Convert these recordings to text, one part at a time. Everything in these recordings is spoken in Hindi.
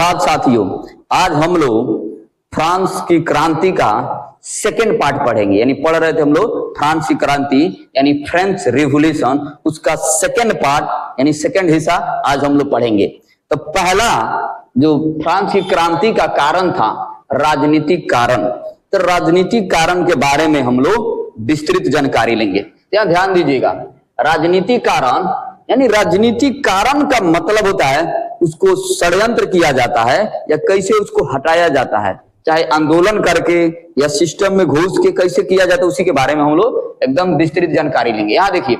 सुप्रभात साथियों, आज हम लोग फ्रांस की क्रांति का सेकेंड पार्ट पढ़ेंगे। यानी पढ़ रहे थे हम लोग फ्रांस की क्रांति यानी फ्रेंच रिवॉल्यूशन, उसका सेकेंड पार्ट यानी सेकेंड हिस्सा आज हम लोग पढ़ेंगे। तो पहला जो फ्रांस की क्रांति का कारण था राजनीतिक कारण, तो राजनीतिक कारण के बारे में हम लोग विस्तृत जानकारी लेंगे। यहाँ ध्यान दीजिएगा, राजनीतिक कारण यानी राजनीतिक कारण का मतलब होता है उसको षड्यंत्र किया जाता है या कैसे उसको हटाया जाता है, चाहे आंदोलन करके या सिस्टम में घुस के कैसे किया जाता है, उसी के बारे में हम लोग एकदम विस्तृत जानकारी लेंगे। यहाँ देखिए,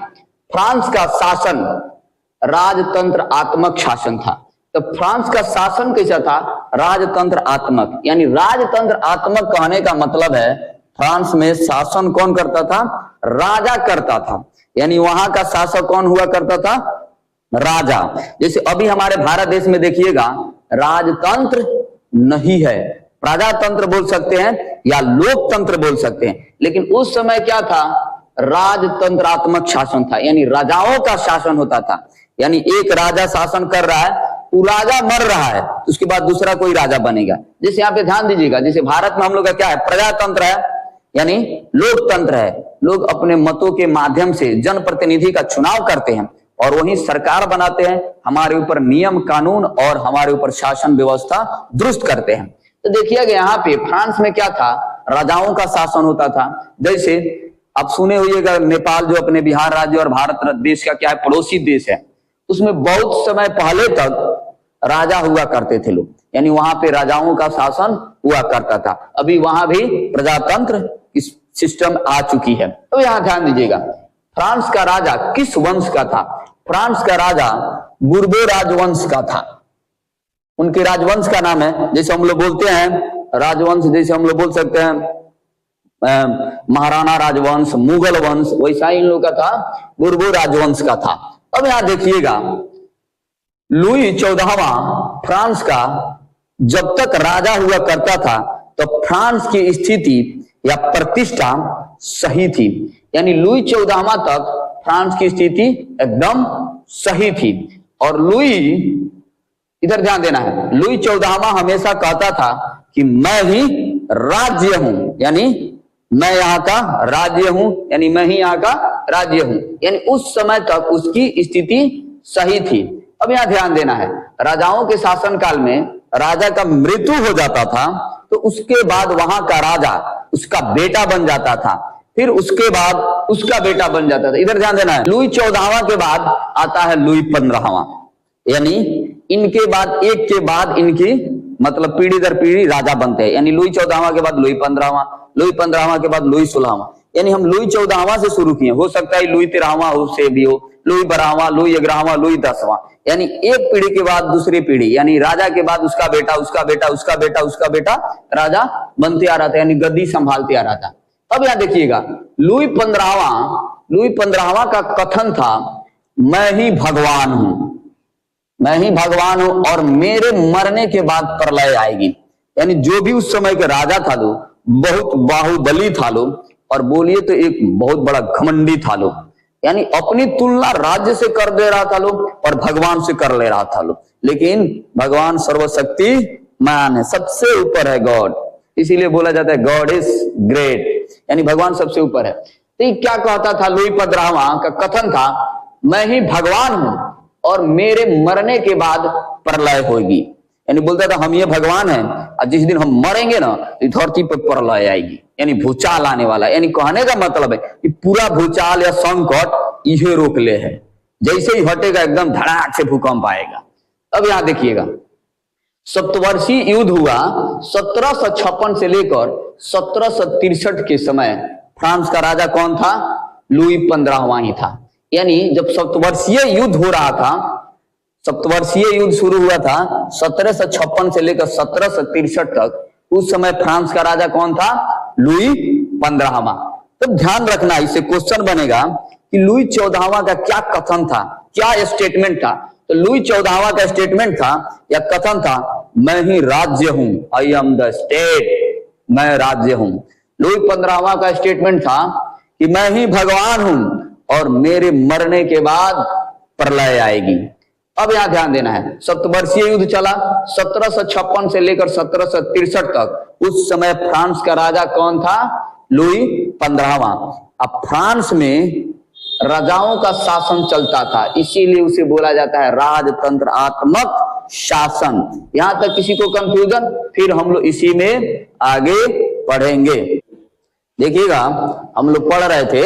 फ्रांस का शासन राजतंत्र आत्मक शासन था। तो फ्रांस का शासन कैसा था? राजतंत्र आत्मक। यानी राजतंत्र आत्मक कहने का मतलब है फ्रांस में शासन कौन करता था? राजा करता था। यानी वहां का शासक कौन हुआ करता था? राजा। जैसे अभी हमारे भारत देश में देखिएगा, राजतंत्र नहीं है, प्रजातंत्र बोल सकते हैं या लोकतंत्र बोल सकते हैं, लेकिन उस समय क्या था? राजतंत्रात्मक शासन था। यानी राजाओं का शासन होता था। यानी एक राजा शासन कर रहा है, वो राजा मर रहा है, तो उसके बाद दूसरा कोई राजा बनेगा। जैसे यहाँ पे ध्यान दीजिएगा, जैसे भारत में हम लोग का क्या है? प्रजातंत्र है यानी लोकतंत्र है। लोग अपने मतों के माध्यम से जनप्रतिनिधि का चुनाव करते हैं और वही सरकार बनाते हैं, हमारे ऊपर नियम कानून और हमारे ऊपर शासन व्यवस्था दुरुस्त करते हैं। तो देखिएगा यहाँ पे फ्रांस में क्या था? राजाओं का शासन होता था। जैसे आप सुने होइएगा, नेपाल जो अपने बिहार राज्य और भारत देश का क्या है? पड़ोसी देश है। उसमें बहुत समय पहले तक राजा हुआ करते थे लोग, यानी वहां पे राजाओं का शासन हुआ करता था। अभी वहां भी प्रजातंत्र इस सिस्टम आ चुकी है। तो यहाँ ध्यान दीजिएगा, फ्रांस का राजा किस वंश का था? फ्रांस का राजा बुर्बो राजवंश का था। उनके राजवंश का नाम है, जैसे हम लोग बोलते हैं राजवंश, जैसे हम लोग बोल सकते हैं महाराणा राजवंश, मुगल वंश, वैसा ही इन लोग का था, बुर्बो राजवंश का था। अब यहां देखिएगा, लुई 14वां फ्रांस का जब तक राजा हुआ करता था तो फ्रांस की स्थिति या प्रतिष्ठा सही थी। यानी लुई 14वां तक फ्रांस की स्थिति एकदम सही थी। और लुई, इधर ध्यान देना है, लुई 14वां हमेशा कहता था कि मैं ही राज्य हूं, यानी मैं यहाँ का राज्य हूं, यानी मैं ही यहाँ का राज्य हूं। यानी उस समय तक उसकी स्थिति सही थी। अब यहाँ ध्यान देना है, राजाओं के शासन काल में राजा का मृत्यु हो जाता था तो उसके बाद वहां का राजा उसका बेटा बन जाता था, फिर उसके बाद उसका बेटा बन जाता था। इधर ध्यान देना है, लुई 14वां के बाद आता है लुई 15वां। यानी इनके बाद एक के बाद इनकी मतलब पीढ़ी दर पीढ़ी राजा बनते हैं। यानी लुई 14वां के बाद लुई 15वां, लुई 15वां के बाद लुई 16वां। यानी हम लुई 14वां से शुरू किए, हो सकता है लुई 13वां से भी हो, लुई 12वां, लुई 11वां, लुई 10वां। यानी एक पीढ़ी के बाद दूसरी पीढ़ी, यानी राजा के बाद उसका बेटा, उसका बेटा, उसका बेटा, उसका बेटा राजा बनते आ रहा था, यानी गद्दी संभालते आ रहा था। अब यहां देखिएगा, लुई 15वां का कथन था, मैं ही भगवान हूं, मैं ही भगवान हूं और मेरे मरने के बाद प्रलय आएगी। यानी जो भी उस समय के राजा था लो, बहुत बाहुबली था लो, और बोलिए तो एक बहुत बड़ा घमंडी था लो। यानी अपनी तुलना राज्य से कर दे रहा था लो और भगवान से कर ले रहा था लो। लेकिन भगवान सर्वशक्तिमान है, सबसे ऊपर है गॉड, इसीलिए बोला जाता है गॉड इज ग्रेट, यानी भगवान सबसे ऊपर है। तो क्या कहता था? लुई 15वां का कथन था, मैं ही भगवान हूं और मेरे मरने के बाद प्रलय होगी। यानी बोलता था हम ये भगवान हैं और जिस दिन हम मरेंगे ना धरती पर प्रलय आएगी, यानी भूचाल आने वाला है। यानी कहने का मतलब है कि पूरा भूचाल या संकट इहे रोक ले है, जैसे ही हटेगा एकदम धड़ाक से भूकंप आएगा। अब यहां देखिएगा, सप्तवर्षीय युद्ध हुआ 1756 से लेकर 1763 के समय। फ्रांस का राजा कौन था? लुई 15वां ही था। यानी जब सप्तवर्षीय युद्ध हो रहा था, सप्तवर्षीय युद्ध शुरू हुआ था 1756 से लेकर 1763 तक, उस समय फ्रांस का राजा कौन था? लुई 15वां। तो ध्यान रखना, इससे क्वेश्चन बनेगा कि लुई 14वां का क्या कथन था, क्या स्टेटमेंट था? तो लुई 14वां का स्टेटमेंट था या कथन था, मैं ही राज्य हूं, आई एम द स्टेट, मैं राज्य हूं। लुई 15वां का स्टेटमेंट था कि मैं ही भगवान हूं और मेरे मरने के बाद प्रलय आएगी। अब यहां ध्यान देना है, सप्तवर्षीय युद्ध चला 1756 से लेकर 1763 तक। उस समय फ्रांस का राजा कौन था? लुई 15वां। अब फ्रांस में राजाओं का शासन चलता था, इसीलिए उसे बोला जाता है राजतंत्रात्मक शासन। यहां तक किसी को कंफ्यूजन? फिर हम लोग इसी में आगे पढ़ेंगे। देखिएगा, हम लोग पढ़ रहे थे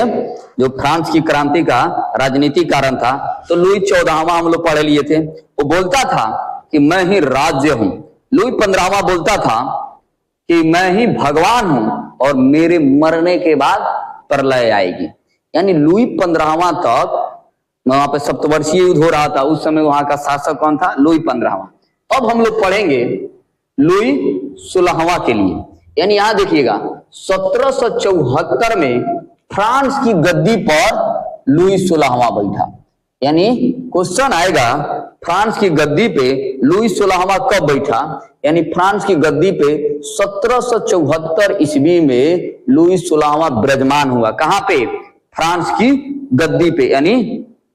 जो फ्रांस की क्रांति का राजनीतिक कारण था, तो लुई 14वां हम लोग पढ़ लिए थे। वो बोलता था कि मैं ही राज्य हूं। लुई 15वां बोलता था कि मैं ही भगवान हूं और मेरे मरने के बाद प्रलय आएगी। यानी लुई 15वां तक वहां पे सप्तवर्षीय युद्ध हो रहा था, उस समय वहां का शासक कौन था? लुई 15वां। अब हम लोग पढ़ेंगे लुई 16वां के लिए। यानी यहां देखिएगा 1774 में फ्रांस की गद्दी पर लुई 16वां बैठा। यानी क्वेश्चन आएगा फ्रांस की गद्दी पे लुई 16वां कब बैठा? यानी फ्रांस की गद्दी पे 1774 ईस्वी में लुई 16वां विराजमान हुआ। कहां पे? फ्रांस की गद्दी पे। यानी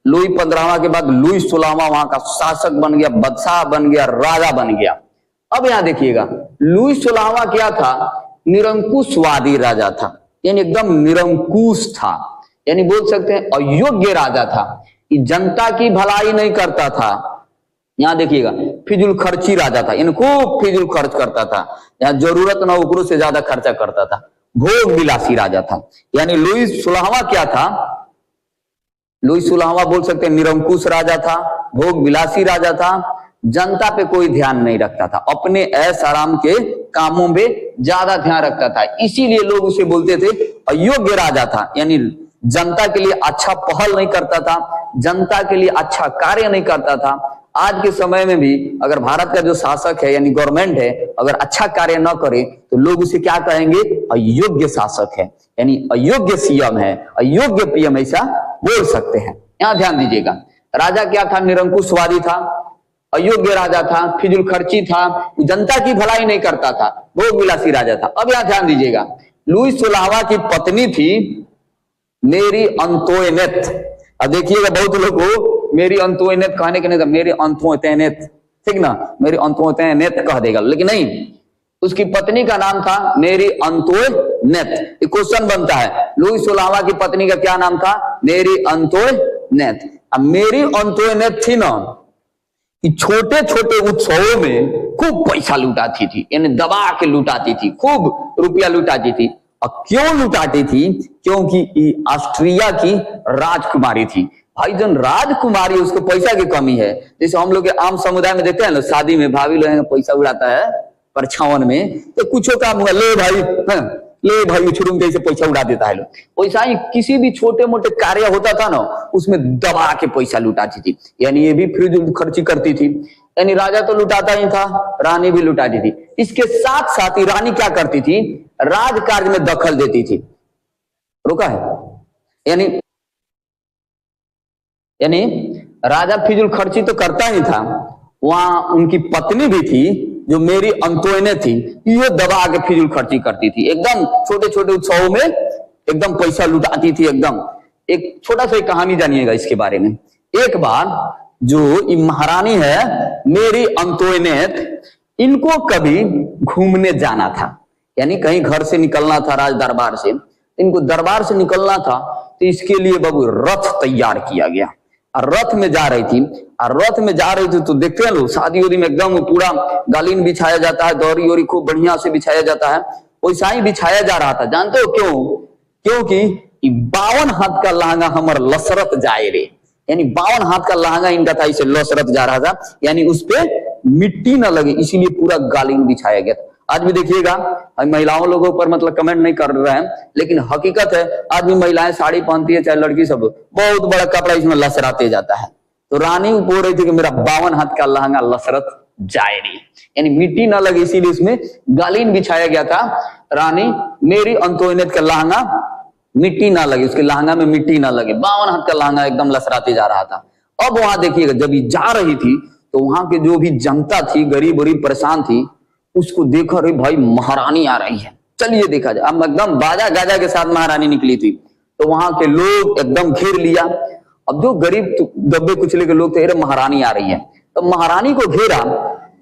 लुई 15वां के बाद लुई 16वां वहां का शासक बन गया, बादशाह बन गया, राजा बन गया। अब यहां देखिएगा लुई 16वां क्या था? निरंकुशवादी राजा था, यानी एकदम निरंकुश था, यानी बोल सकते हैं अयोग्य राजा था। कि जनता की भलाई नहीं करता था। यहां देखिएगा फिजूल खर्ची राजा था, यानी खूब फिजूल खर्च करता था, यहां जरूरत ना उकरों से ज्यादा खर्चा करता था। भोग विलासी राजा था। यानी लुई 16वां क्या था? लुई 16वां बोल सकते हैं निरंकुश राजा था, भोग विलासी राजा था, जनता पे कोई ध्यान नहीं रखता था, अपने ऐश आराम के कामों में ज्यादा ध्यान रखता था, इसीलिए लोग उसे बोलते थे अयोग्य राजा था। यानी जनता के लिए अच्छा पहल नहीं करता था, जनता के लिए अच्छा कार्य नहीं करता था। आज के समय में भी अगर भारत का जो शासक है यानी गवर्नमेंट है, अगर अच्छा कार्य न करे तो लोग उसे क्या कहेंगे? अयोग्य शासक है, यानी अयोग्य सीएम है, अयोग्य पीएम, ऐसा बोल सकते हैं। यहां ध्यान दीजिएगा, राजा क्या था? निरंकुशवादी था, अयोग्य राजा था, फिजूल खर्ची था, जनता की भलाई नहीं करता था, भोग विलासी राजा था। अब यहां ध्यान दीजिएगा, लुई 16वां की पत्नी थी मेरी अंतोइनेत। अब देखिएगा बहुत लोग को मेरी अंतोइनेत कहने के नहीं था, मेरी अंतोइनेत, ठीक ना, मेरी अंतोइनेत कह देगा, लेकिन नहीं, उसकी पत्नी का नाम था मेरी अंतोइनेत। एक क्वेश्चन बनता है लुई 16वां की पत्नी का क्या नाम था? मेरी अंतोइनेत। अब मेरी अंतोइनेत थी ना, कि छोटे छोटे उत्सवों में खूब पैसा लुटाती थी, यानी दबा के लुटाती थी, खूब रुपया लुटाती थी। और क्यों लुटाती थी? क्योंकि ऑस्ट्रिया की राजकुमारी थी। भाई जन राजकुमारी, उसको पैसा की कमी है। जैसे हम लोग के आम समुदाय में देखते हैं ना, शादी में भाभी लोग पैसा उड़ाता है परछावन में, तो कुछो काम हुआ, ले भाई, ले भाई उछरूम कैसे पैसा उड़ा देता है लोग। वैसा ही किसी भी छोटे मोटे कार्य होता था ना, उसमें दबा के पैसा लुटाती थी, यानी ये भी फिजूल खर्ची करती थी। यानी राजा तो लुटाता ही था, रानी भी लुटाती थी। इसके साथ साथ ही रानी क्या करती थी? राज कार्य में दखल देती थी। रुका है, यानी राजा फिजूल खर्ची तो करता ही था, वहां उनकी पत्नी भी थी जो मेरी अंतोइनेत थी, ये दबा के फिजूल खर्ची करती थी, एकदम छोटे छोटे उत्सवों में एकदम पैसा लुटाती थी एकदम। एक छोटा सा कहानी जानिएगा इसके बारे में। एक बार जो महारानी है मेरी अंतोइनेत, इनको कभी घूमने जाना था, यानी कहीं घर से निकलना था, राज दरबार से, इनको दरबार से निकलना था, तो इसके लिए बाबू रथ तैयार किया गया। और रथ में जा रही थी, और रथ में जा रही थी तो देखते हैं लोग शादी उदी में एकदम पूरा गालीन बिछाया जाता है, दौरी ओरी खूब बढ़िया से बिछाया जाता है, वैसा ही बिछाया जा रहा था। जानते हो क्यों? क्योंकि 52 हाथ का लहंगा हमर लसरत जाए रे, यानी 52 हाथ का लहंगा इनका था, इसे लसरत जा रहा था, यानी उस पे मिट्टी ना लगे, इसीलिए पूरा गालीन बिछाया गया था। आज भी देखिएगा, महिलाओं लोगों पर मतलब कमेंट नहीं कर रहे हैं, लेकिन हकीकत है आज भी महिलाएं साड़ी पहनती है, चाहे लड़की सब, बहुत बड़ा कपड़ा इसमें लसराते जाता है। तो रानी बोल रही थी कि मेरा 52 हाथ का लहंगा लसरत जाए नहीं, यानी मिट्टी ना लगे, इसीलिए उसमें गालीन बिछाया गया था। रानी मेरी अंतोइनेत का लहंगा मिट्टी ना लगे, उसके लहंगा में मिट्टी ना लगे, 52 हाथ का लहंगा एकदम लसराते जा रहा था। अब वहां देखिएगा जब ये जा रही थी तो वहां के जो भी जनता थी, गरीब गरीब परेशान थी, उसको देखा, रे भाई महारानी आ रही है, चलिए देखा जाए। अब एकदम बाजा गाजा के साथ महारानी निकली थी, तो वहां के लोग एकदम घेर लिया, अब जो गरीब दबे कुचले के लोग थे, अरे महारानी आ रही है, तो महारानी को घेरा,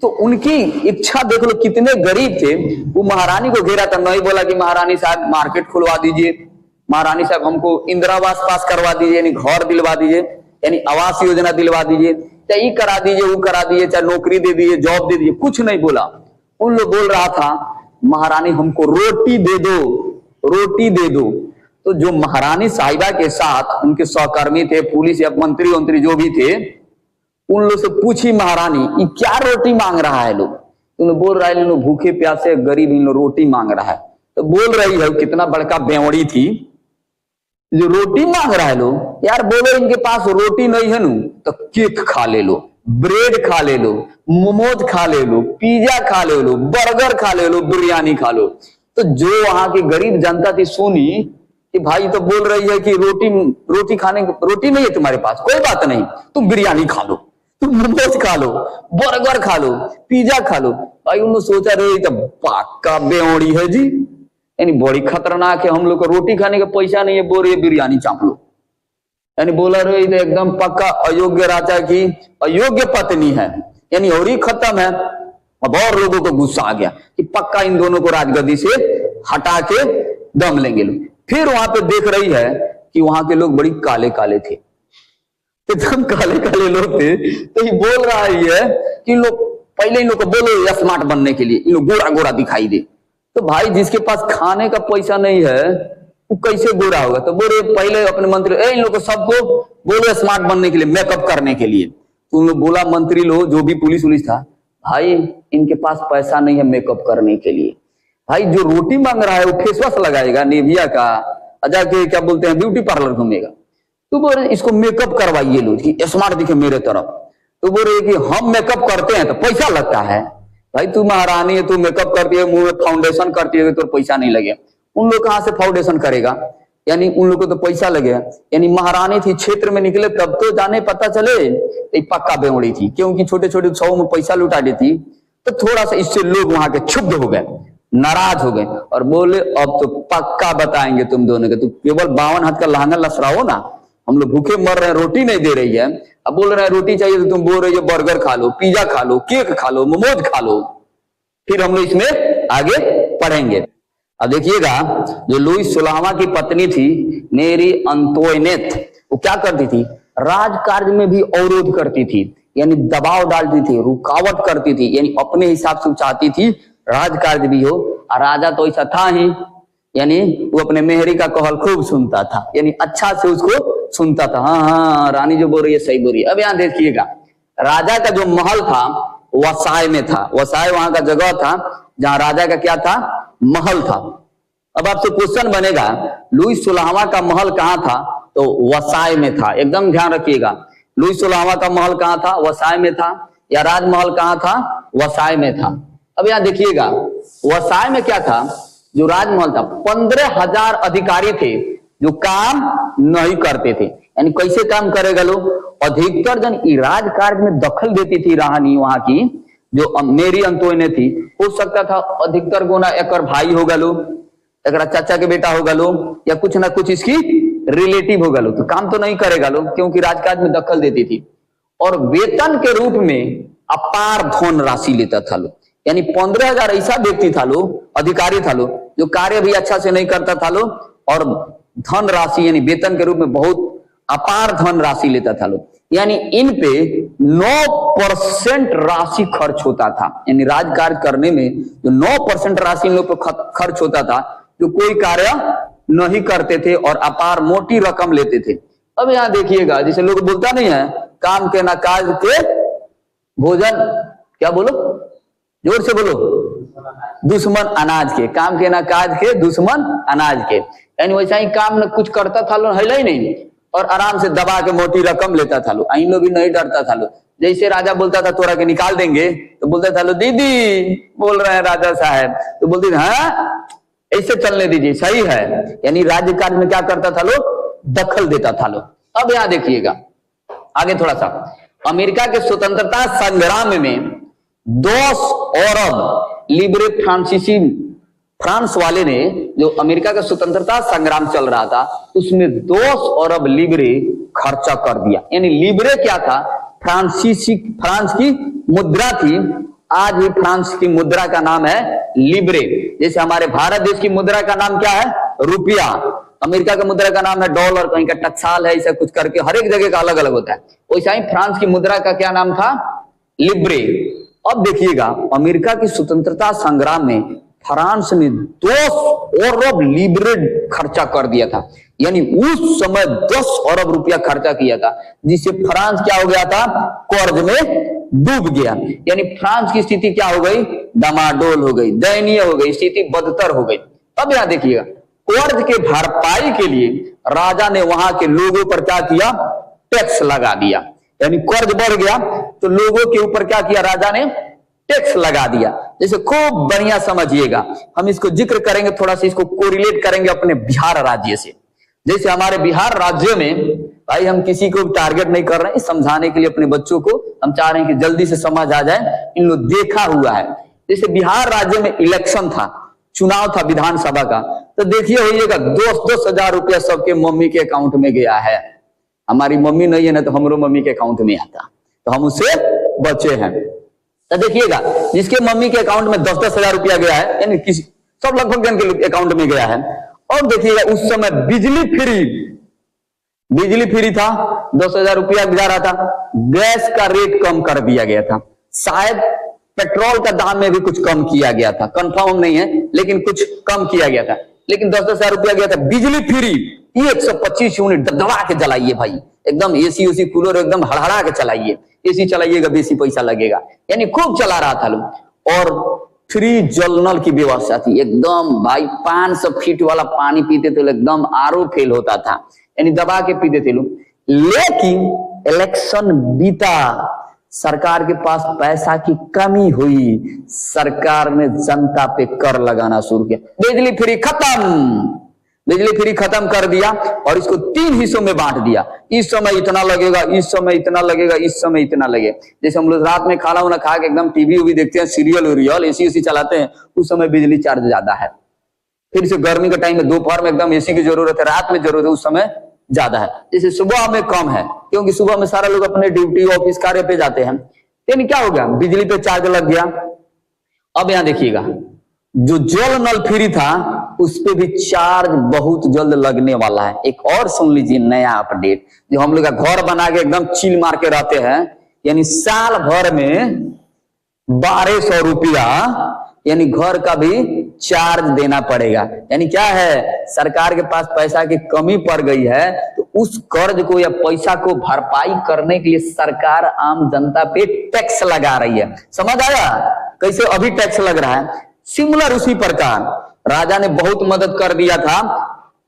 तो उनकी इच्छा देख लो, कितने गरीब थे, वो महारानी को घेरा था। नहीं बोला कि महारानी साहब मार्केट खुलवा दीजिए, महारानी साहब हमको इंदिरा आवास पास करवा दीजिए, यानी घर दिलवा दीजिए, यानी आवास योजना दिलवा दीजिए, चाहे ये करा दीजिए, वो करा दीजिए, चाहे नौकरी दे दीजिए, जॉब दे दीजिए, कुछ नहीं बोला। उन लोग बोल रहा था महारानी हमको रोटी दे दो, रोटी दे दो। तो जो महारानी साहिबा के साथ उनके सहकर्मी थे, पुलिस या मंत्री जो भी थे, उन लोग से पूछी महारानी ये क्या रोटी मांग रहा है लोग, तो बोल रहा है लोग भूखे प्यासे गरीब इन लोग रोटी मांग रहा है। तो बोल रही है, कितना बड़का बेवड़ी थी जो रोटी मांग रहा है लोग, यार बोलो इनके पास रोटी नहीं है नु तो केक खा ले लो, ब्रेड खा ले लो, मोमोज खा ले लो, पिज्जा खा ले लो, बर्गर खा ले लो, बिरयानी खा लो। तो जो वहां की गरीब जनता थी सुनी कि भाई तो बोल रही है कि रोटी खाने रोटी नहीं है तुम्हारे पास, कोई बात नहीं, तुम बिरयानी खा लो, तुम मोमोज खा लो, बर्गर खा लो, पिज्जा खा लो। भाई उन्होंने सोचा रहे तो पक्का बेवड़ी है जी, यानी बड़ी खतरनाक है, हम लोग को रोटी खाने का पैसा नहीं है, बोल रही है बिरयानी चाप लो, यानी बोला रहे तो एकदम पक्का अयोग्य राजा की अयोग्य पत्नी है, यानी और ही खत्म है। अब और लोगों को गुस्सा आ गया कि पक्का इन दोनों को राजगद्दी से हटा के दम लेंगे लोग। फिर वहां पे देख रही है कि वहां के लोग बड़ी काले काले थे, एकदम काले काले लोग थे। तो ये बोल रहा है कि लोग पहले इन लोग को बोलो स्मार्ट बनने के लिए, इन लोग गोरा गोरा दिखाई दे। तो भाई जिसके पास खाने का पैसा नहीं है वो कैसे गोरा होगा? तो बोले पहले अपने मंत्री इन लोग को सबको बोलो स्मार्ट बनने के लिए, मेकअप करने के लिए। तो उन लोग बोला मंत्री लोग जो भी पुलिस था, भाई इनके पास पैसा नहीं है मेकअप करने के लिए, भाई जो रोटी मांग रहा है वो फेस वॉश लगाएगा निविया का, जाके क्या बोलते हैं ब्यूटी पार्लर घूमेगा। तो बोले इसको मेकअप करवाइए लो कि स्मार्ट दिखे मेरे तरफ। तो बोल रहे कि हम मेकअप करते हैं तो पैसा लगता है, भाई तू महारानी है, तू मेकअप करती है, मुंह में फाउंडेशन करती है तो पैसा नहीं लगे। उन लोग कहां से फाउंडेशन करेगा, यानी उन लोग को तो पैसा लगेगा। यानी महारानी थी, क्षेत्र में निकले तब तो जाने पता चले एक पक्का बेवड़ी थी, क्योंकि छोटे छोटे सौ में पैसा लुटा देती। तो थोड़ा सा इससे लोग वहां के क्षुब्ध हो गए, नाराज हो गए और बोले अब तो पक्का बताएंगे तुम दोनों के, तुम केवल 52 हाथ का लहंगा लसराओ ना, हम लोग भूखे मर रहे हैं, रोटी नहीं दे रही है। अब बोल रहे हैं रोटी चाहिए तो तुम बोल रही हो बर्गर खा लो, पिज्जा खा लो, केक खा लो, मोमोज खा लो। फिर हम लोग इसमें आगे पढ़ेंगे। अब देखिएगा जो लुईस 16वां की पत्नी थी मेरी अंतोइनेट, वो क्या करती थी, राजकार्य में भी अवरोध करती थी, यानी दबाव डालती थी, रुकावट करती थी, यानी अपने हिसाब से चाहती थी राजकार्य भी हो। और राजा तो ऐसा था ही, यानी वो अपने मेहरी का कहल खूब सुनता था, यानी अच्छा से उसको सुनता था। हाँ हाँ रानी जो बोल रही है सही बोल रही है। अब यहाँ देखिएगा राजा का जो महल था वसाय में था, वसाय वहां का जगह था जहां राजा का क्या था, महल था। अब आपसे क्वेश्चन बनेगा लुईस 16वां का महल कहाँ था, तो वसाय में था। एकदम ध्यान रखिएगा, लुईस 16वां का महल कहाँ था, वसाय में था, या राजमहल कहाँ था, वसाय में था। अब यहाँ देखिएगा वसाय में क्या था, जो राजमहल था 15,000 अधिकारी थे जो काम नहीं करते थे। यानी कैसे काम करेगा लोग, अधिकतर जन राजकार्य में दखल देती थी रानी वहां की जो मेरी अंतोइनेट थी। हो सकता था अधिकतर गुना एक भाई होगा लो, एक चाचा के बेटा होगा लो, या कुछ ना कुछ इसकी रिलेटिव होगा लो, तो काम तो नहीं करेगा लो क्योंकि राजकाज में दखल देती थी। और वेतन के रूप में अपार धन राशि लेता था लो, यानी 15,000 ऐसा व्यक्ति था लो, अधिकारी था लो, जो कार्य भी अच्छा से नहीं करता था लो, और धन राशि यानी वेतन के रूप में बहुत अपार धन राशि लेता था लो। यानी इन पे 9% राशि खर्च होता था, यानी राजकार्य करने में जो 9% राशि इन लोग पे खर्च होता था, जो कोई कार्य नहीं करते थे और अपार मोटी रकम लेते थे। अब यहाँ देखिएगा जैसे लोग बोलता नहीं है काम के ना काज के भोजन, क्या बोलो जोर से बोलो, दुश्मन अनाज के, काम के ना काज के दुश्मन अनाज के। यानी वैसा ही काम न कुछ करता था लो, है ही नहीं, और आराम से दबा के मोटी रकम लेता था लो। इन लोग भी नहीं डरता था लो, जैसे राजा बोलता था तोरा के निकाल देंगे तो बोलता था लो दीदी बोल रहे हैं राजा साहब, तो बोलते थे हाँ ऐसे चलने दीजिए सही है। यानी राज्य कार्य में क्या करता था लो, दखल देता था लो। अब यहाँ देखिएगा आगे थोड़ा सा, अमेरिका के स्वतंत्रता संग्राम में 10 अरब लिब्रे फ्रांसीसी, फ्रांस वाले ने जो अमेरिका का स्वतंत्रता संग्राम चल रहा था उसमें 10 अरब लिब्रे खर्चा कर दिया। यानी लिब्रे क्या था? फ्रांस की मुद्रा थी। आज भी फ्रांस की मुद्रा का नाम है लिब्रे। जैसे हमारे भारत देश की मुद्रा का नाम क्या है? रुपया। अमेरिका का मुद्रा का नाम है डॉलर, कहीं का टक्साल है, ऐसा कुछ करके हर एक जगह का अलग अलग होता है। वैसा ही फ्रांस की मुद्रा का क्या नाम था? लिब्रे। अब देखिएगा, अमेरिका की स्वतंत्रता संग्राम में फ्रांस ने 10 अरब लिब्रे खर्चा कर दिया था। यानी उस समय 10 अरब रुपया खर्चा किया था, जिससे फ्रांस क्या हो गया था? कर्ज में डूब गया। यानी फ्रांस की स्थिति क्या हो गई? डामाडोल हो गई, दयनीय हो गई, स्थिति बदतर हो गई। अब यहां देखिएगा, कर्ज के भरपाई के लिए राजा ने वहां के लोगों पर क्या किया? टैक्स लगा दिया। यानी कर्ज बढ़ गया तो लोगों के ऊपर क्या किया? राजा ने टैक्स लगा दिया। जैसे खूब बढ़िया समझिएगा, हम इसको जिक्र करेंगे, थोड़ा सा इसको कोरिलेट करेंगे अपने बिहार राज्य से। जैसे हमारे बिहार राज्य में, भाई हम किसी को टारगेट नहीं कर रहे हैं, समझाने के लिए अपने बच्चों को हम चाह रहे हैं कि जल्दी से समझ आ जाए। इन लोग देखा हुआ है, जैसे बिहार राज्य में इलेक्शन था, चुनाव था विधानसभा का, तो देखिए होइएगा 10-10 हजार रुपया सबके मम्मी के अकाउंट में गया है। हमारी मम्मी नहीं है ना, तो हमरो मम्मी के अकाउंट में आता, तो हम उससे बचे हैं। तो देखिएगा, जिसके मम्मी के अकाउंट में 10-10 हजार रुपया गया है, यानी किसी सब लगभग जन के अकाउंट में गया है। और देखिएगा, उस समय बिजली फ्री था, 10,000 रुपया जा रहा था। गैस का रेट कम कर दिया गया था, शायद पेट्रोल का दाम में भी कुछ कम किया गया था, कंफर्म नहीं है, लेकिन कुछ कम किया गया था। लेकिन 10-10 हजार रुपया गया था। बिजली फ्री, 125 यूनिट दबा के जलाइए भाई, एकदम एसी उसी कूलर एकदम हड़हड़ा के चलाइए। एसी चलाइएगा बेसी पैसा लगेगा, यानी खूब चला रहा था लोग। और फ्री जल नल की व्यवस्था थी एकदम, भाई 500 फीट वाला पानी पीते थे एकदम, आरओ फेल होता था, यानी दबा के पीते थे लोग। लेकिन इलेक्शन बीता, सरकार के पास पैसा की कमी हुई, सरकार ने जनता पे कर लगाना शुरू किया। बिजली फ्री खत्म कर दिया और इसको 3 हिस्सों में बांट दिया। इस समय इतना लगेगा, इस समय इतना लगेगा, इस समय इतना लगेगा। जैसे हम लोग रात में खाना वाना खा के एकदम टीवी उवी देखते हैं, सीरियल एसी चलाते हैं, उस समय बिजली चार्ज ज्यादा है। फिर से गर्मी के टाइम में दोपहर में एकदम एसी की जरूरत है, रात में जरूरत है, उस समय ज्यादा है। जैसे सुबह में कम है, क्योंकि सुबह में सारा लोग अपने ड्यूटी ऑफिस कार्य पे जाते हैं। यानी क्या हो गया? बिजली पे चार्ज लग गया। अब यहां देखिएगा, जो जल नल फ्री था उस पे भी चार्ज बहुत जल्द लगने वाला है। एक और सुन लीजिए नया अपडेट, जो हम लोग का घर बना के एकदम चिल मार के रहते हैं, यानी साल भर में 1200 रुपया यानी घर का भी चार्ज देना पड़ेगा। यानी क्या है, सरकार के पास पैसा की कमी पड़ गई है, तो उस कर्ज को या पैसा को भरपाई करने के लिए सरकार आम जनता पे टैक्स लगा रही है। समझ आया कैसे अभी टैक्स लग रहा है? सिमिलर उसी प्रकार राजा ने बहुत मदद कर दिया था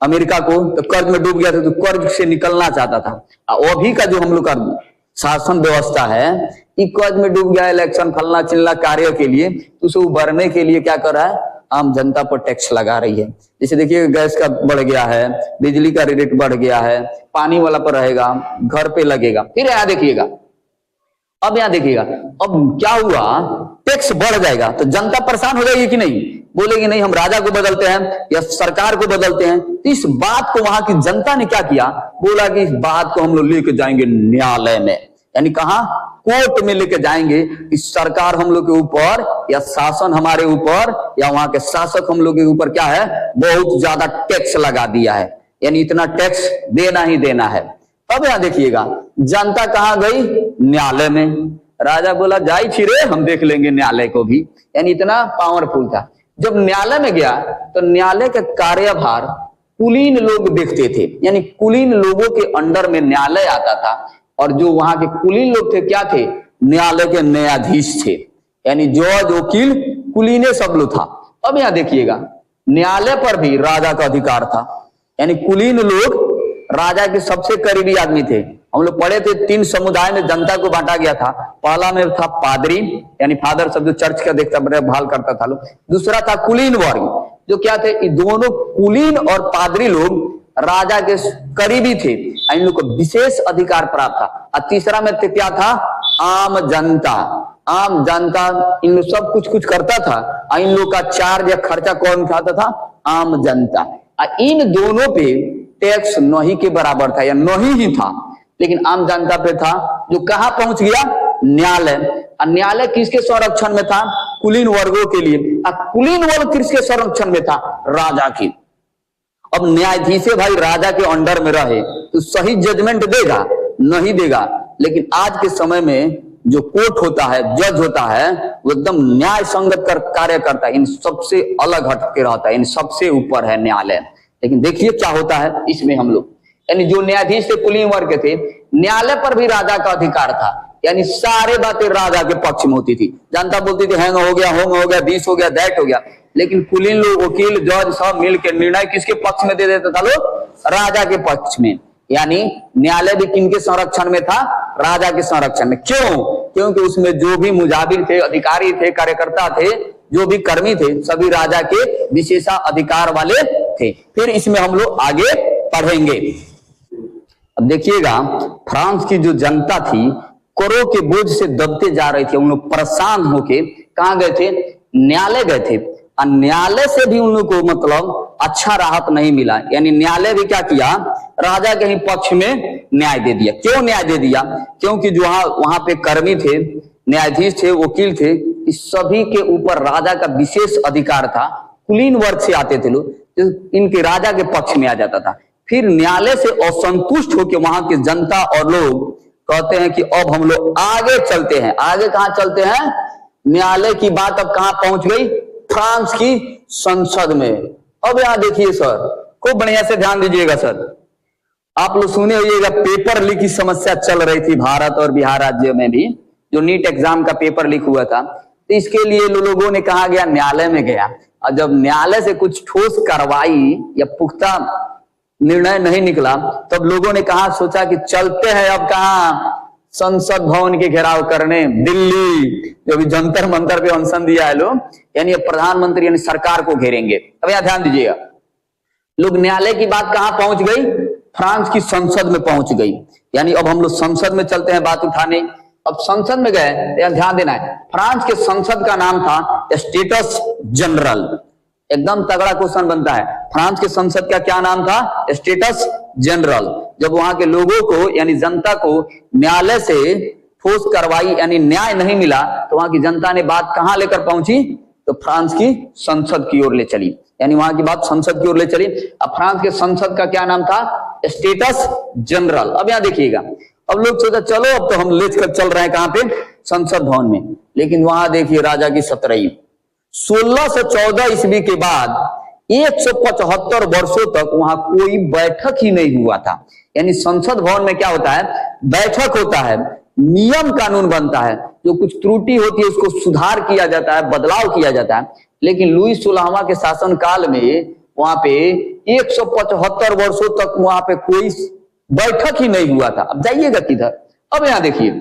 अमेरिका को, तो कर्ज में डूब गया था, तो कर्ज से निकलना चाहता था। अभी का जो हम लोग का शासन व्यवस्था है, कर्ज में डूब गया, इलेक्शन फलना चिल्ला कार्य के लिए, तो उसे उभरने के लिए क्या कर रहा है? आम जनता पर टैक्स लगा रही है। जैसे देखिए, गैस का बढ़ गया है, बिजली का रेट बढ़ गया है, पानी वाला पर रहेगा, घर पे लगेगा। फिर यहां देखिएगा, अब यहां देखिएगा, अब क्या हुआ? टैक्स बढ़ जाएगा तो जनता परेशान हो जाएगी कि नहीं? बोलेगी नहीं, हम राजा को बदलते हैं या सरकार को बदलते हैं। तो इस बात को वहां की जनता ने क्या किया? बोला कि इस बात को हम लोग लेके जाएंगे न्यायालय में, यानी कहा? कोर्ट में लेके जाएंगे। इस सरकार हम लोग के ऊपर या शासन हमारे ऊपर या वहां के शासक हम लोग के ऊपर क्या है? बहुत ज्यादा टैक्स लगा दिया है, यानी इतना टैक्स देना ही देना है। अब यहां देखिएगा, जनता कहां गई? न्यायालय में। राजा बोला जाई छिरे, हम देख लेंगे न्यायालय को भी, यानी इतना पावरफुल था। जब न्यायालय में गया तो न्यायालय का कार्यभार कुलीन लोग देखते थे, यानी कुलीन लोगों के अंडर में न्यायालय आता था। और जो वहां के कुलीन लोग थे क्या थे? न्यायालय के न्यायाधीश थे, यानी जज वकील कुलीने सब लोग था। अब यहां देखिएगा, न्यायालय पर भी राजा का अधिकार था, यानी कुलीन लोग राजा के सबसे करीबी आदमी थे। हम लोग पढ़े थे 3 समुदाय में जनता को बांटा गया था। पहला में था पादरी, यानी फादर सब जो चर्च का देखता भाल करता था लोग। दूसरा था कुलीन वर्ग, जो क्या थे? ये दोनों कुलीन और पादरी लोग राजा के करीबी थे, इन लोग को विशेष अधिकार प्राप्त था। और तीसरा में क्या था? आम जनता। आम जनता इन लोग सब कुछ करता था, इन लोग का चार्ज या खर्चा कौन उठाता था? आम जनता। इन दोनों पे टैक्स नहीं के बराबर था या नहीं ही था। लेकिन आम जनता पे था, जो कहां पहुंच गया, न्यायालय। और न्यायालय किसके संरक्षण में था, कुलीन वर्गों के लिए। और कुलीन वर्ग किसके संरक्षण में था, राजा की। अब न्यायाधीश भाई राजा के अंडर में रहे तो सही जजमेंट देगा, नहीं देगा। लेकिन आज के समय में जो कोर्ट होता है, जज होता है, वो एकदम न्याय संगत कार्य करता है, इन सबसे अलग हटके रहता है, इन सबसे ऊपर है न्यायालय। लेकिन देखिए क्या होता है इसमें हम लोग, यानी जो न्यायाधीश थे कुलीन वर्ग के थे, न्यायालय पर भी राजा का अधिकार था, यानी सारे बातें राजा के पक्ष में होती थी। जनता बोलती थी हैंग हो गया, होंग हो गया, दिस हो गया, दैट हो गया, लेकिन कुलीन लोग, वकील, जज सब मिलकर निर्णय किसके पक्ष में दे देता था, लोग राजा के पक्ष में। यानी न्यायालय भी किनके संरक्षण में था, राजा के संरक्षण में। क्यों? क्योंकि उसमें जो भी मुजाबिर थे, अधिकारी थे, कार्यकर्ता थे, जो भी कर्मी थे, सभी राजा के विशेषाधिकार वाले थे। फिर इसमें हम लोग आगे पढ़ेंगे। अब देखिएगा, फ्रांस की जो जनता थी करों के बोझ से दबते जा रही थी। उन लोग परेशान होके कहां गए थे, न्यायालय गए थे। और न्यायालय से भी उन लोग को मतलब अच्छा राहत नहीं मिला। यानी न्यायालय भी क्या किया, राजा के ही पक्ष में न्याय दे दिया। क्यों न्याय दे दिया? क्योंकि जो वहां पे कर्मी थे, न्यायाधीश थे, वकील थे, इस सभी के ऊपर राजा का विशेष अधिकार था। कुलीन वर्ग से आते थे लोग, तो इनके राजा के पक्ष में आ जाता था। फिर न्यायालय से असंतुष्ट होकर वहां की जनता और लोग कहते हैं कि अब हम लोग आगे चलते हैं। आगे कहां चलते हैं? न्यायालय की बात अब कहां पहुंच गई, फ्रांस की संसद में। अब यहां देखिए सर, खूब बढ़िया से ध्यान दीजिएगा सर। आप लोग सुने होइएगा, पेपर लीक की समस्या चल रही थी भारत और बिहार राज्य में भी, जो नीट एग्जाम का पेपर लीक हुआ था। तो इसके लिए लोगों ने कहा गया, न्यायालय में गया। और जब न्यायालय से कुछ ठोस कार्रवाई या पुख्ता निर्णय नहीं निकला, तब लोगों ने कहा, सोचा कि चलते हैं अब कहा, संसद भवन के घेराव करने, दिल्ली। जो भी जंतर मंतर पे अनशन दिया है लोग, यानी प्रधानमंत्री यानी सरकार को घेरेंगे। अब यहां ध्यान दीजिएगा, लोग न्यायालय की बात कहां पहुंच गई, फ्रांस की संसद में पहुंच गई। यानी अब हम लोग संसद में चलते हैं बात उठाने। अब संसद में गए, यहां ध्यान देना है, फ्रांस के संसद का नाम था स्टेटस जनरल। एकदम तगड़ा क्वेश्चन बनता है, फ्रांस के संसद का क्या नाम था, स्टेटस जनरल। जब वहां के लोगों को यानी जनता को न्यायालय से ठोस कार्रवाई यानी न्याय नहीं मिला, तो वहां की जनता ने बात कहां लेकर पहुंची, तो फ्रांस की संसद की ओर ले चली। यानी वहां की बात संसद की ओर ले चली। अब फ्रांस के संसद का क्या नाम था, स्टेटस जनरल। अब यहां देखिएगा, अब लोग सोचा चलो अब तो हम लेकर चल रहे हैं कहां पे, संसद भवन में। लेकिन वहां देखिए राजा की सतरई, 1614 ईस्वी के बाद 175 वर्षों तक वहां कोई बैठक ही नहीं हुआ था। यानी संसद भवन में क्या होता है, बैठक होता है, नियम कानून बनता है, जो कुछ त्रुटि होती है उसको सुधार किया जाता है, बदलाव किया जाता है। लेकिन लुई 16वां के शासन काल में वहां पे 175 वर्षों तक वहां पे कोई बैठक ही नहीं हुआ था। अब जाइएगा किधर, अब यहां देखिए,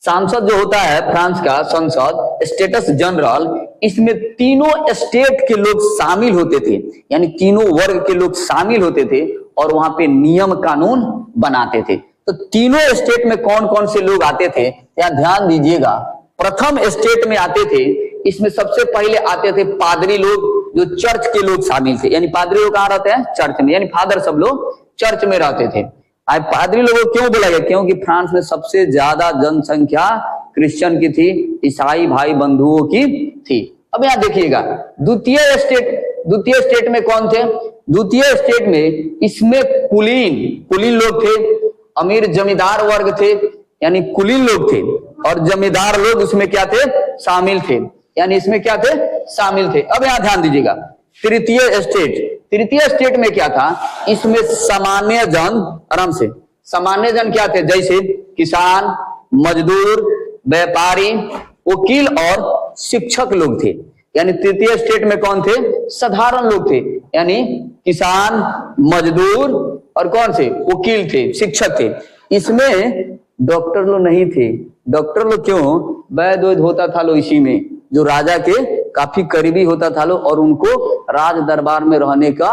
सांसद जो होता है फ्रांस का संसद, स्टेटस जनरल, इसमें तीनों स्टेट के लोग शामिल होते थे। यानी तीनों वर्ग के लोग शामिल होते थे और वहां पे नियम कानून बनाते थे। तो तीनों स्टेट में कौन कौन से लोग आते थे, यहाँ ध्यान दीजिएगा। प्रथम स्टेट में आते थे, इसमें सबसे पहले आते थे पादरी लोग, जो चर्च के लोग शामिल थे। यानी पादरी लोग कहाँ रहते हैं, चर्च में, यानी फादर सब लोग चर्च में रहते थे। आज पादरी लोगों को क्यों बोला गया, क्योंकि फ्रांस में सबसे ज्यादा जनसंख्या क्रिश्चियन की थी, ईसाई भाई बंधुओं की थी। अब यहां देखिएगा, द्वितीय स्टेट में कौन थे, द्वितीय स्टेट में इसमें कुलीन लोग थे, अमीर जमींदार वर्ग थे, यानी कुलीन लोग थे, और जमींदार लोग इसमें क्या थे, शामिल थे। यानी इसमें क्या थे, शामिल थे। अब यहां ध्यान दीजिएगा, तृतीय स्टेट में क्या था, इसमें सामान्य जन, आराम से, सामान्य जन क्या थे, जैसे किसान, मजदूर, व्यापारी, वकील और शिक्षक लोग थे। यानी तृतीय स्टेट में कौन थे, साधारण लोग थे, यानी किसान, मजदूर और कौन से, वकील थे, शिक्षक थे। इसमें डॉक्टर लोग नहीं थे। डॉक्टर लोग क्यों, वैद्य होता था लो इसी में, जो राजा के काफी करीबी होता था लो, और उनको राज दरबार में रहने का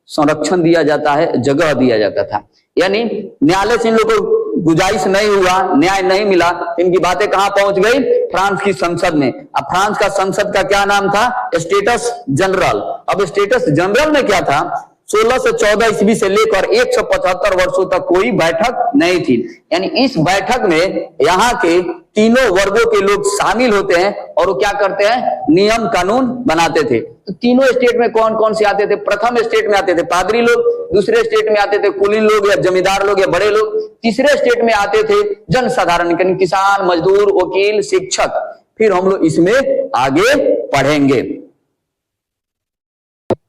संरक्षण दिया जाता है, जगह दिया जाता था। यानी न्यायालय से इन लोगों को गुजारिश नहीं हुआ, न्याय नहीं मिला, इनकी बातें कहां पहुंच गई, फ्रांस की संसद में। अब फ्रांस का संसद का क्या नाम था, स्टेटस जनरल। अब स्टेटस जनरल में क्या था, 16 से 14 ईस्वी से लेकर 175 वर्षों तक कोई बैठक नहीं थी। यानी इस बैठक में यहाँ के तीनों वर्गों के लोग शामिल होते हैं और वो क्या करते हैं, नियम कानून बनाते थे। तो तीनों स्टेट में कौन कौन से आते थे? प्रथम स्टेट में आते थे पादरी लोग, दूसरे स्टेट में आते थे कुलीन लोग या जमींदार लोग या बड़े लोग, तीसरे स्टेट में आते थे जनसाधारण, किसान, मजदूर, वकील, शिक्षक। फिर हम लोग इसमें आगे पढ़ेंगे।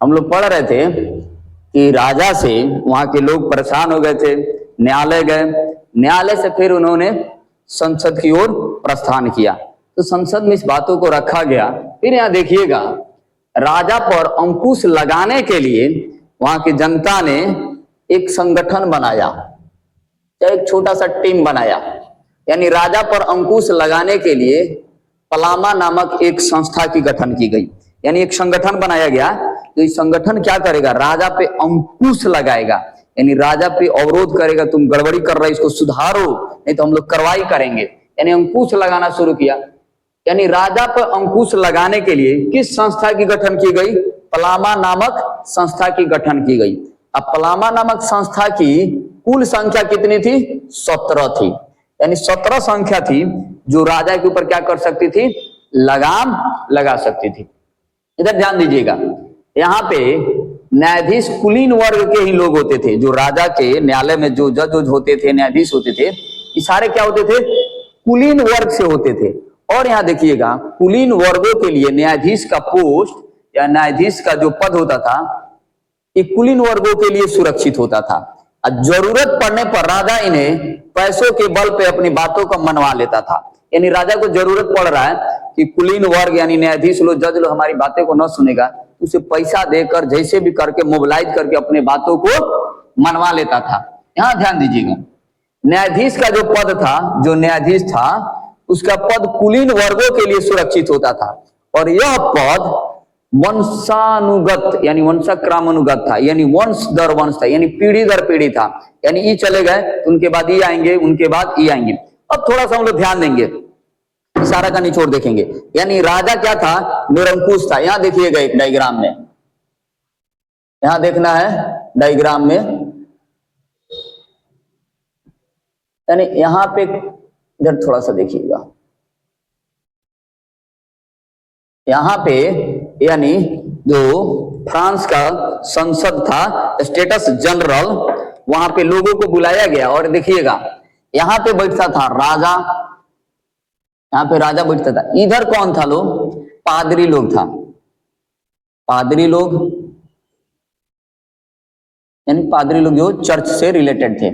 हम लोग पढ़ रहे थे कि राजा से वहां के लोग परेशान हो गए थे, न्यायालय गए, न्यायालय से फिर उन्होंने संसद की ओर प्रस्थान किया। तो संसद में इस बातों को रखा गया। फिर यहाँ देखिएगा, राजा पर अंकुश लगाने के लिए वहां की जनता ने एक संगठन बनाया, एक छोटा सा टीम बनाया। यानी राजा पर अंकुश लगाने के लिए पलामा नामक एक संस्था की गठन की गई। यानी एक संगठन बनाया गया। तो इस संगठन क्या करेगा, राजा पे अंकुश लगाएगा, यानी राजा पे अवरोध करेगा, तुम गड़बड़ी कर रहे, इसको सुधारो, नहीं तो हम लोग कार्रवाई करेंगे। यानी अंकुश लगाना शुरू किया। यानी राजा पर अंकुश लगाने के लिए किस संस्था की गठन की गई? पलामा नामक संस्था की गठन की गई। अब पलामा नामक संस्था की कुल संख्या कितनी थी? 17 थी। यानी 17 संख्या थी जो राजा के ऊपर क्या कर सकती थी? लगाम लगा सकती थी। इधर ध्यान दीजिएगा, यहाँ पे न्यायाधीश कुलीन वर्ग के ही लोग होते थे। जो राजा के न्यायालय में जो जज होते थे, न्यायाधीश होते थे, ये सारे क्या होते थे? कुलीन वर्ग से होते थे। और यहाँ देखिएगा, कुलीन वर्गों के लिए न्यायाधीश का पोस्ट या न्यायाधीश का जो पद होता था, ये कुलीन वर्गों के लिए सुरक्षित होता था। जरूरत पड़ने पर राजा इन्हें पैसों के बल पे अपनी बातों को मनवा लेता था। यानी राजा को जरूरत पड़ रहा है कि कुलीन वर्ग यानी न्यायाधीश लोग, जज लोग हमारी बातें को न सुनेगा, उसे पैसा देकर जैसे भी करके मोबिलाइज करके अपने बातों को मनवा लेता था। यहां ध्यान दीजिएगा, न्यायाधीश का जो पद था, जो न्यायाधीश था, उसका पद कुलीन वर्गों के लिए सुरक्षित होता था। और यह पद वंशानुगत यानी वंशक्रमानुगत था, यानी वंश दर वंश था, यानी पीढ़ी दर पीढ़ी था। यानी ये चले गए, उनके बाद ये आएंगे, उनके बाद ये आएंगे। अब थोड़ा सा हम लोग ध्यान देंगे, सारा का निचोड़ देखेंगे। यानी राजा क्या था? निरंकुश था। यहां देखिएगा एक डायग्राम में, यहां देखना है डायग्राम में, यानी यहां पे इधर थोड़ा सा देखिएगा, यहां पे यानी जो फ्रांस का संसद था, स्टेटस जनरल, वहां पे लोगों को बुलाया गया। और देखिएगा यहां पे बैठता था राजा, यहां पे राजा बैठता था। इधर कौन था? लोग पादरी लोग था, पादरी लोग यानी पादरी लोग जो चर्च से रिलेटेड थे।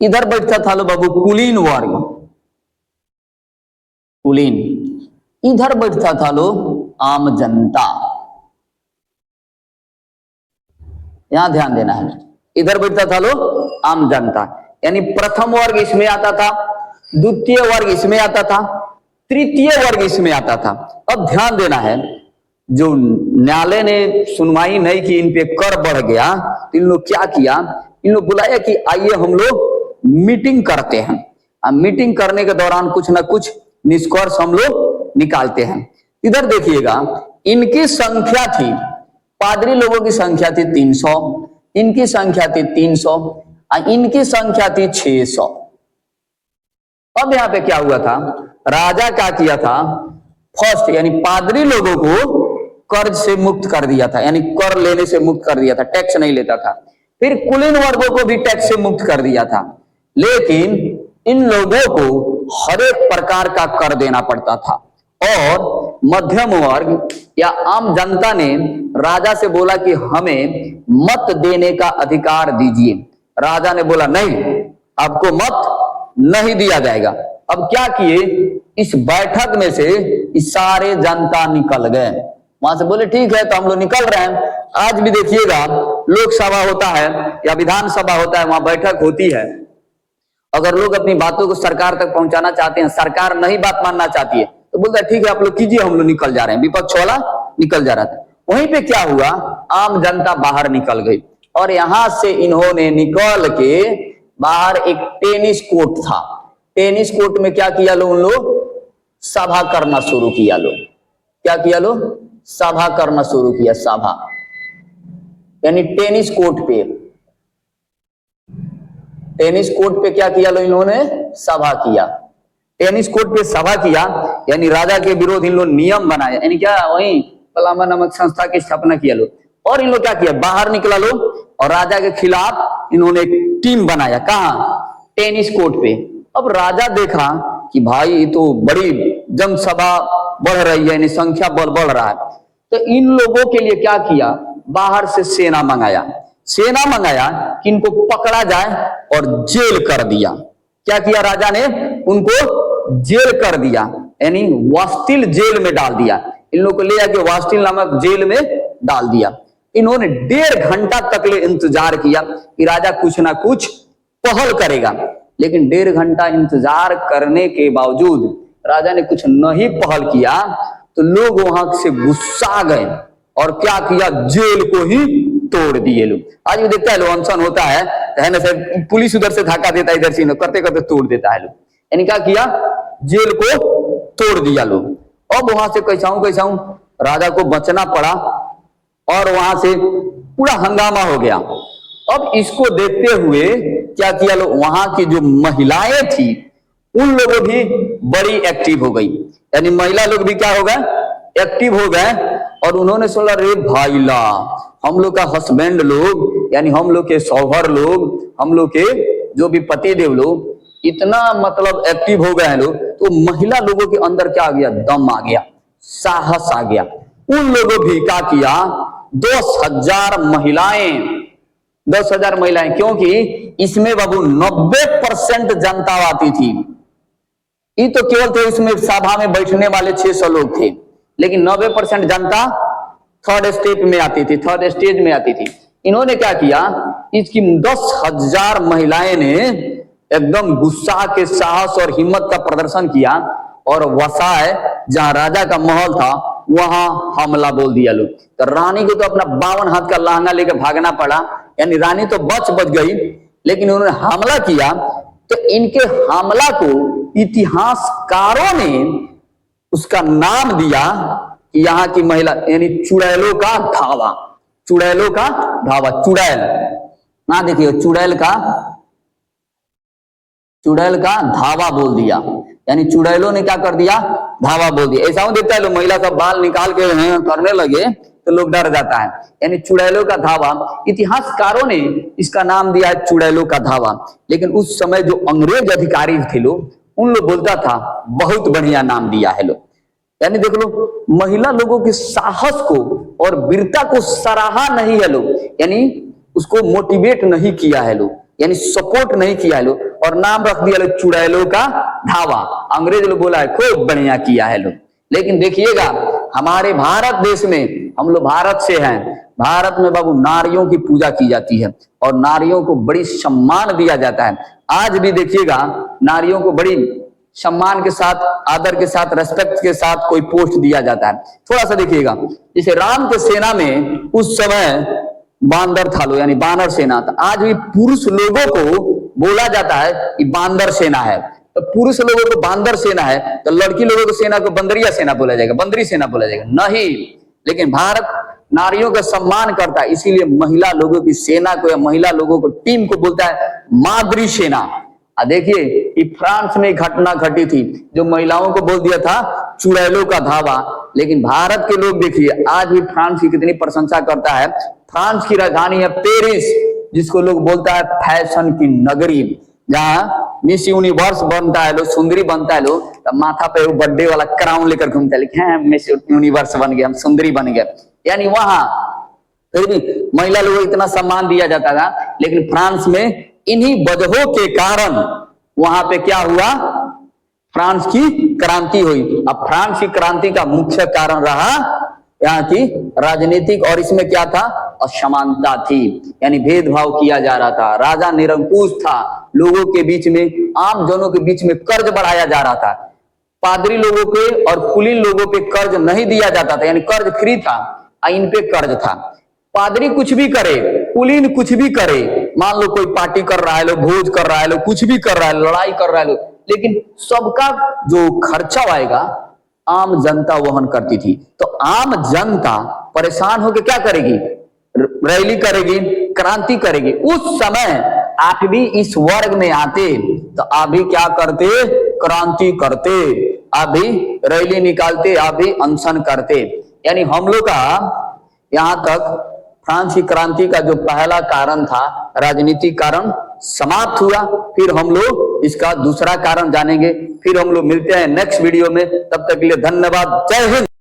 इधर बैठता था लो बाबू कुलीन वर्ग, कुलीन। इधर बैठता था लो आम जनता। यहां ध्यान देना है, इधर बैठता था लो आम जनता। यानी प्रथम वर्ग इसमें आता था, द्वितीय वर्ग इसमें आता था, तृतीय वर्ग इसमें आता था। अब ध्यान देना है, जो न्यायालय ने सुनवाई नहीं की, इन पे कर बढ़ गया, तो इन लोग क्या किया? इन लोग बुलाया कि आइए हम लोग मीटिंग करते हैं। अब मीटिंग करने के दौरान कुछ ना कुछ निष्कर्ष हम लोग निकालते हैं। इधर देखिएगा, इनकी संख्या थी, पादरी लोगों की संख्या थी 300, इनकी संख्या थी 300, इनकी संख्या थी 600। अब यहां पे क्या हुआ था? राजा क्या किया था? फर्स्ट यानी पादरी लोगों को कर्ज से मुक्त कर दिया था, यानी कर लेने से मुक्त कर दिया था, टैक्स नहीं लेता था। फिर कुलीन वर्गों को भी टैक्स से मुक्त कर दिया था, लेकिन इन लोगों को हर एक प्रकार का कर देना पड़ता था। और मध्यम वर्ग या आम जनता ने राजा से बोला कि हमें मत देने का अधिकार दीजिए। राजा ने बोला नहीं, आपको मत नहीं दिया जाएगा। अब क्या किए? इस बैठक में से इस सारे जनता निकल गए, वहां से बोले ठीक है तो हम लोग निकल रहे हैं। आज भी देखिएगा, लोकसभा होता है या विधानसभा होता है, वहां बैठक होती है। अगर लोग अपनी बातों को सरकार तक पहुंचाना चाहते हैं, सरकार नहीं बात मानना चाहती है, तो बोलता है ठीक है आप लोग कीजिए, हम लोग निकल जा रहे हैं। विपक्ष वाला निकल जा रहा था। वहीं पे क्या हुआ? आम जनता बाहर निकल गई और यहां से इन्होंने निकल के बाहर एक टेनिस कोर्ट था, टेनिस कोर्ट में क्या किया लो? उन लोग सभा करना शुरू किया। लो क्या किया? लो सभा करना शुरू किया, सभा। यानी टेनिस कोर्ट पे, टेनिस कोर्ट पे क्या किया लो इन्होंने, सभा किया। टेनिस कोर्ट पे सभा किया यानी राजा के विरोध इन लोग नियम बनाया, यानी क्या वही पलामा नामक संस्था की स्थापना किया लो। और इन लोग क्या किया, बाहर निकला लो और राजा के खिलाफ इन्होंने एक टीम बनाया। कहा, टेनिस कोर्ट पे। अब राजा देखा कि भाई ये तो बड़ी जनसभा बढ़ रही है, यानी संख्या बल बढ़ रहा है, तो इन लोगों के लिए क्या किया, बाहर से सेना मंगाया। सेना मंगाया कि इनको पकड़ा जाए और जेल कर दिया। क्या किया राजा ने, उनको जेल कर दिया, यानी वास्तिल जेल में डाल दिया। इन लोगों को ले जाके वास्तिल नामक जेल में डाल दिया। इन्होंने 1.5 घंटा तक ले इंतजार किया कि राजा कुछ ना कुछ पहल करेगा, लेकिन 1.5 घंटा इंतजार करने के बावजूद राजा ने कुछ नहीं पहल किया तो लोग वहां से गुस्सा गए और क्या किया, जेल को ही तोड़ दिए लोग। आज भी देखता है लोग, अनशन होता है ना सर, पुलिस उधर से धक्का देता है, इधर से करते करते तोड़ देता है लोग। यानी क्या किया, जेल को तोड़ दिया लोग। अब वहां से कैसा हूं राजा को बचना पड़ा और वहां से पूरा हंगामा हो गया। अब इसको देखते हुए क्या किया लोग, वहां की जो महिलाएं थी उन लोगों भी बड़ी एक्टिव हो गई, यानी महिला लोग भी क्या हो गए, एक्टिव हो गए। और उन्होंने सोचा, रे भाईला, हम लोग का हस्बैंड लोग, यानी हम लोग के शौहर लोग, हम लोग के जो भी पति देव लोग इतना मतलब एक्टिव हो गए हैं लोग, तो महिला लोगों के अंदर क्या आ गया, दम आ गया, साहस आ गया। उन लोगों भी क्या किया, 10,000 महिलाएं, 10,000 महिलाएं, क्योंकि इसमें बाबू 90% जनता आती थी। ये तो केवल थे उसमें सभा में बैठने वाले 600 लोग थे, लेकिन 90% जनता थर्ड स्टेज में आती थी, थर्ड स्टेज में आती थी। इन्होंने क्या किया, इसकी 10,000 महिलाएं ने एकदम गुस्सा के साहस और हिम्मत का प्रदर्शन किया और वसाए जहां राजा का महल था वहां हमला बोल दिया लोग। तो रानी को तो अपना 52 हाथ का लहंगा लेकर भागना पड़ा, यानी रानी तो बच गई, लेकिन उन्होंने हमला किया। तो इनके हमला को इतिहासकारों ने उसका नाम दिया कि यहाँ की महिला, यानी चुड़ैलों का धावा, चुड़ैलों का धावा, चुड़ैल ना, देखिए चुड़ैल का धावा बोल दिया, यानी चुड़ैलों ने क्या कर दिया, धावा बोल दिया। ऐसा हो देखता है लोग, महिला सब बाल निकाल के करने लगे तो लोग डर जाता है, यानी चुड़ैलों का धावा। इतिहासकारों ने इसका नाम दिया है चुड़ैलों का धावा। लेकिन उस समय जो अंग्रेज अधिकारी थे लोग, उन लोग बोलता था बहुत बढ़िया नाम दिया है लोग, यानी देख लो महिला लोगों के साहस को और वीरता को सराहा नहीं है लोग, यानी उसको मोटिवेट नहीं किया है लोग, यानी सपोर्ट नहीं किया है लोग, और नाम रख दिया लोग चुड़ैलों का धावा। अंग्रेज लोग बोला है खूब बढ़िया किया है लोग। लेकिन देखिएगा हमारे भारत देश में, हम लोग भारत से हैं, भारत में बाबू नारियों की पूजा की जाती है और नारियों को बड़ी सम्मान दिया जाता है। आज भी देखिएगा नारियों को बड़ी सम्मान के साथ, आदर के साथ, रेस्पेक्ट के साथ कोई पोस्ट दिया जाता है। थोड़ा सा देखिएगा, जैसे राम के सेना में उस समय बांदर था लो, यानी बानर सेना था। आज भी पुरुष लोगों को बोला जाता है कि बांदर सेना है, तो पुरुष लोगों को बांदर सेना है, तो लड़की लोगों को सेना को बंदरिया सेना बोला जाएगा, बंदरी सेना बोला जाएगा, नहीं। लेकिन भारत नारियों का सम्मान करता है, इसीलिए महिला लोगों की सेना को या महिला लोगों को टीम को बोलता है माद्री सेना। देखिए कि फ्रांस में घटना घटी थी, जो महिलाओं को बोल दिया था चुड़ैलों का धावा। लेकिन भारत के लोग देखिए आज भी फ्रांस की कितनी प्रशंसा करता है। फ्रांस की राजधानी है पेरिस, जिसको लोग बोलता है फैशन की नगरी, जहाँ मिस यूनिवर्स बनता है लोग, सुंदरी बनता है लोग, तब माथा पे वो बर्थडे वाला क्राउन लेकर घूमता है, लिखे हैं मिस यूनिवर्स बन गए, हम सुंदरी बन गए। यानी वहां फिर भी महिला लोगों को इतना सम्मान दिया जाता था। लेकिन फ्रांस में इन्हीं वजहों के कारण वहां पे क्या हुआ, फ्रांस की क्रांति हुई। अब फ्रांस की क्रांति का मुख्य कारण रहा यहाँ की राजनीतिक, और इसमें क्या था, असमानता थी, यानी भेदभाव किया जा रहा था, राजा निरंकुश था, लोगों के बीच में, आम जनों के बीच में कर्ज बढ़ाया जा रहा था। पादरी लोगों पे और कुलीन लोगों पे कर्ज नहीं दिया जाता था, यानी कर्ज फ्री था, इन पे कर्ज था। पादरी कुछ भी करे, कुलीन कुछ भी करे, मान लो कोई पार्टी कर रहा है लो, भोज कर रहा है लो, कुछ भी कर रहा है, लड़ाई कर रहा है लो, लेकिन सबका जो खर्चा आएगा आम जनता वहन करती थी। तो आम जनता परेशान होकर क्या करेगी, रैली करेगी, क्रांति करेगी, उस समय आप भी इस वर्ग में आते तो आप भी क्या करते, क्रांति करते, आप भी रैली निकालते, आप भी अनशन करते। यानी हम लोग का यहां तक फ्रांस की क्रांति का जो पहला कारण था, राजनीतिक कारण, समाप्त हुआ। फिर हम लोग इसका दूसरा कारण जानेंगे। फिर हम लोग मिलते हैं नेक्स्ट वीडियो में। तब तक के लिए धन्यवाद। जय हिंद।